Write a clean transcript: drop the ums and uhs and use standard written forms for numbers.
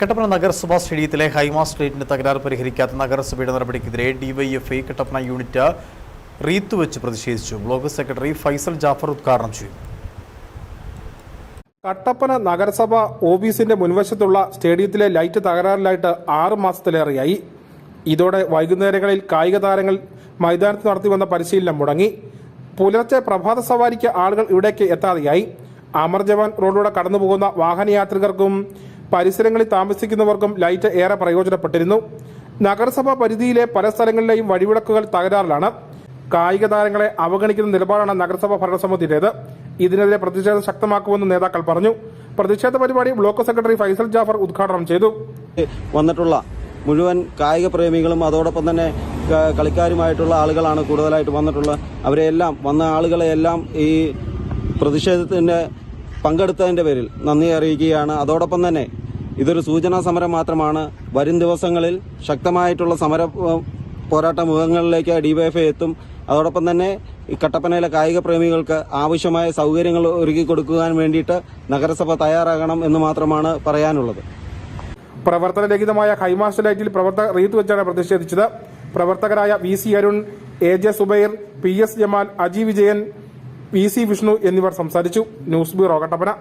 കട്ടപ്പന നഗരസഭാ സ്റ്റേഡിയത്തിലെ ഹൈമാ സ്ട്രീറ്റിന്റെ തകരാറ് പരിഹരിക്കാത്ത നഗരസഭയുടെ നടപടിക്കെതിരെ ഡിവൈഎഫ്ഐ കട്ടപ്പന യൂണിറ്റ് റീത്ത് വെച്ച് പ്രതിഷേധിച്ചു. ബ്ലോക്ക് സെക്രട്ടറി ഫൈസൽ ജാഫർ ഉദ്ഘാടനം ചെയ്തു. കട്ടപ്പന നഗരസഭ ഓഫീസിന്റെ മുൻവശത്തുള്ള സ്റ്റേഡിയത്തിലെ ലൈറ്റ് തകരാറിലായിട്ട് 6 മാസത്തിലേറെയായി. ഇതോടെ വൈകുന്നേരങ്ങളിൽ കായിക താരങ്ങൾ മൈതാനത്ത് നടത്തി വന്ന പരിശീലനം മുടങ്ങി. പുലർച്ചെ പ്രഭാത സവാരിക്ക് ആളുകൾ ഇവിടേക്ക് എത്താതെയായി. അമർ ജവാൻ റോഡിലൂടെ കടന്നുപോകുന്ന വാഹനയാത്രികർക്കും പരിസരങ്ങളിൽ താമസിക്കുന്നവർക്കും ലൈറ്റ് ഏറെ പ്രയോജനപ്പെട്ടിരുന്നു. നഗരസഭാ പരിധിയിലെ പല സ്ഥലങ്ങളിലെയും വഴിവിളക്കുകൾ തകരാറിലാണ്. കായിക താരങ്ങളെ അവഗണിക്കുന്ന നിലപാടാണ് നഗരസഭാ ഭരണസമിതിയുടേത്. ഇതിനെതിരെ പ്രതിഷേധം ശക്തമാക്കുമെന്ന് നേതാക്കൾ പറഞ്ഞു. പ്രതിഷേധ പരിപാടി ബ്ലോക്ക് സെക്രട്ടറി ഫൈസൽ ജാഫർ ഉദ്ഘാടനം ചെയ്തു. വന്നിട്ടുള്ള മുഴുവൻ കായിക പ്രേമികളും അതോടൊപ്പം തന്നെ കളിക്കാരുമായിട്ടുള്ള ആളുകളാണ് കൂടുതലായിട്ട് വന്നിട്ടുള്ളത്. അവരെല്ലാം വന്ന ആളുകളെയെല്ലാം ഈ പ്രതിഷേധത്തിന്റെ പങ്കെടുത്തതിന്റെ പേരിൽ നന്ദി അറിയിക്കുകയാണ്. അതോടൊപ്പം തന്നെ ഇതൊരു സൂചനാ സമരം മാത്രമാണ്. വരും ദിവസങ്ങളിൽ ശക്തമായിട്ടുള്ള സമര പോരാട്ട മുഖങ്ങളിലേക്ക് ഡിവൈഎഫ്ഐ എത്തും. അതോടൊപ്പം തന്നെ ഈ കട്ടപ്പനയിലെ കായിക പ്രേമികൾക്ക് ആവശ്യമായ സൗകര്യങ്ങൾ ഒരുക്കി കൊടുക്കുവാൻ വേണ്ടിയിട്ട് നഗരസഭ തയ്യാറാകണം എന്ന് മാത്രമാണ് പറയാനുള്ളത്. പ്രവർത്തനരഹിതമായ ഹൈമാസ്റ്റ് ലൈറ്റിൽ പ്രവർത്തകർ റീത്ത് വെച്ചാണ് പ്രതിഷേധിച്ചത്. പ്രവർത്തകരായ VC Arun, AJ Zubair, PS Jamal, Aji Vijayan, VC Vishnu എന്നിവർ സംസാരിച്ചു. News bureau Kattappana.